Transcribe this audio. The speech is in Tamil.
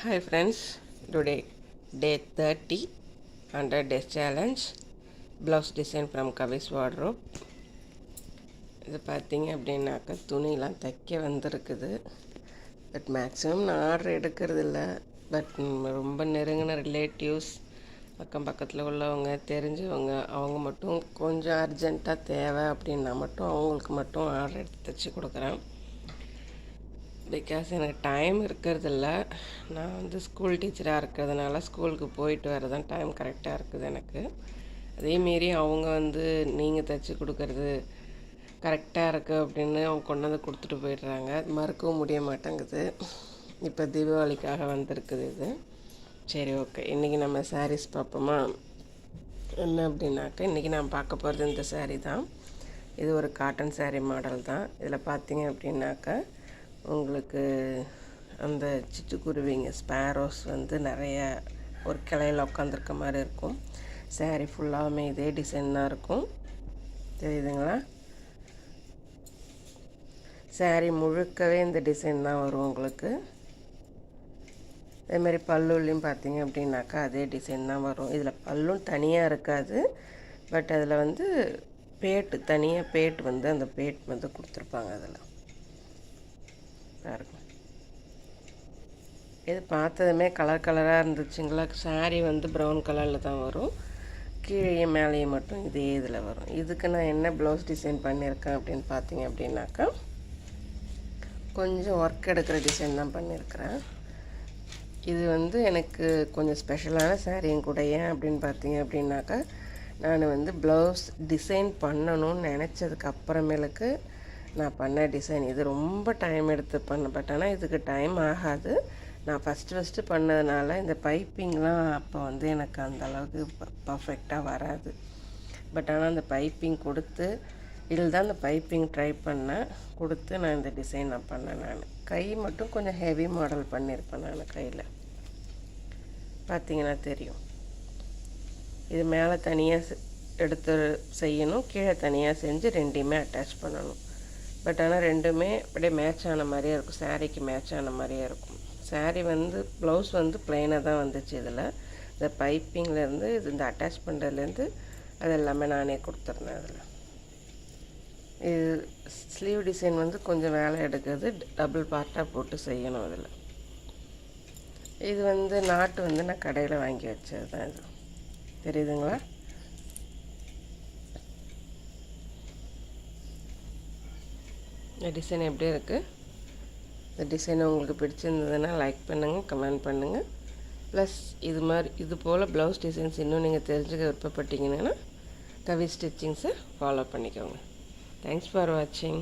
Hi friends, today day 30 100 days challenge blouse design from Kavi's wardrobe. இது பார்த்தீங்க அப்படின்னாக்கா துணியெலாம் தைக்க வந்திருக்குது. பட் மேக்ஸிமம் நான் ஆர்டர் எடுக்கிறது இல்லை. பட் ரொம்ப நெருங்கின ரிலேட்டிவ்ஸ், அக்கம் பக்கத்தில் உள்ளவங்க, தெரிஞ்சவங்க, அவங்க மட்டும் கொஞ்சம் அர்ஜெண்ட்டாக தேவை அப்படின்னா மட்டும் அவங்களுக்கு மட்டும் ஆர்டர் எடுத்து தைச்சி கொடுக்குறேன். பிகாஸ் எனக்கு டைம் இருக்கிறதில்ல. நான் வந்து ஸ்கூல் டீச்சராக இருக்கிறதுனால ஸ்கூலுக்கு போயிட்டு வர தான் டைம் கரெக்டாக இருக்குது எனக்கு. அதேமாரி அவங்க வந்து நீங்கள் தைச்சி கொடுக்குறது கரெக்டாக இருக்குது அப்படின்னு அவங்க கொண்டு வந்து கொடுத்துட்டு போயிடுறாங்க. மறுக்கவும் முடிய மாட்டேங்குது. இப்போ தீபாவளிக்காக வந்திருக்குது இது. சரி, ஓகே. இன்றைக்கி நம்ம சாரீஸ் பார்ப்போமா? என்ன அப்படின்னாக்கா இன்றைக்கி நான் பார்க்க போகிறது இந்த சாரீ தான். இது ஒரு காட்டன் சாரீ மாடல் தான். இதில் பார்த்தீங்க அப்படின்னாக்கா உங்களுக்கு அந்த சிட்டுக்குருவிங்க ஸ்பேரோஸ் வந்து நிறைய ஒரு கிளையில் உட்காந்துருக்க மாதிரி இருக்கும். சாரீ ஃபுல்லாகவுமே இதே டிசைன் தான் இருக்கும். தெரியுதுங்களா? சாரீ முழுக்கவே இந்த டிசைன் தான் வரும் உங்களுக்கு. அதேமாதிரி பல்லுலையும் பார்த்தீங்க அப்படின்னாக்கா அதே டிசைன் தான் வரும். இதில் பல்லும் தனியாக இருக்காது. பட் அதில் வந்து பேட்டு தனியாக பேட் வந்து அந்த பேட் வந்து கொடுத்துருப்பாங்க. அதில் பாருங்க, இது பார்த்ததுமே கலர் கலராக இருந்துச்சுங்களா. சாரீ வந்து ப்ரௌன் கலரில் தான் வரும். கீழே மேலேயே மட்டும் இதே இதில் வரும். இதுக்கு நான் என்ன ப்ளவுஸ் டிசைன் பண்ணியிருக்கேன் அப்படின்னு பார்த்தீங்க அப்படின்னாக்கா கொஞ்சம் ஒர்க் எடுக்கிற டிசைன் தான் பண்ணியிருக்கிறேன். இது வந்து எனக்கு கொஞ்சம் ஸ்பெஷலான சாரீயும் கூட. ஏன் அப்படின்னு பார்த்தீங்க அப்படின்னாக்கா நான் வந்து ப்ளவுஸ் டிசைன் பண்ணணும்னு நினச்சதுக்கு அப்புறமேலுக்கு நான் பண்ண டிசைன். இது ரொம்ப டைம் எடுத்து பண்ண. பட் ஆனால் இதுக்கு டைம் ஆகாது. நான் ஃபஸ்ட்டு பண்ணதுனால இந்த பைப்பிங்லாம் அப்போ வந்து எனக்கு அந்த அளவுக்கு பர்ஃபெக்டாக வராது. பட் ஆனால் அந்த பைப்பிங் கொடுத்து இதில் தான் அந்த பைப்பிங் ட்ரை பண்ணேன். கொடுத்து நான் இந்த டிசைன் நான் பண்ணேன். நான் கை மட்டும் கொஞ்சம் ஹெவி மாடல் பண்ணியிருப்பேன். நான் கையில் பார்த்தீங்கன்னா தெரியும். இது மேலே தனியாக எடுத்து செய்யணும், கீழே தனியாக செஞ்சு ரெண்டையுமே அட்டாச் பண்ணணும். பட் ஆனால் ரெண்டுமே அப்படியே மேட்ச் ஆன மாதிரியே இருக்கும். சாரீக்கு மேட்ச் ஆன மாதிரியே இருக்கும். சாரீ வந்து ப்ளவுஸ் வந்து ப்ளைனாக தான் வந்துச்சு. இதில் இந்த பைப்பிங்லேருந்து இது இந்த அட்டாச் பண்ணுறதுலேருந்து அது எல்லாமே நானே கொடுத்துருந்தேன். அதில் இது ஸ்லீவ் டிசைன் வந்து கொஞ்சம் வேலை எடுக்கிறது. டபுள் பார்ட்டாக போட்டு செய்யணும். அதில் இது வந்து நாட்டு வந்து நான் கடையில் வாங்கி வச்சது தான். இது தெரியுதுங்களா? இந்த டிசைன் எப்படி இருக்குது? இந்த டிசைன் உங்களுக்கு பிடிச்சிருந்ததுன்னா லைக் பண்ணுங்கள், கமெண்ட் பண்ணுங்கள். ப்ளஸ் இது போல் ப்ளவுஸ் டிசைன்ஸ் இன்னும் நீங்கள் தெரிஞ்சுக்க விருப்பப்பட்டீங்கன்னா கவி ஸ்டிச்சிங்ஸை ஃபாலோ பண்ணிக்கோங்க. தேங்க்ஸ் ஃபார் வாட்சிங்.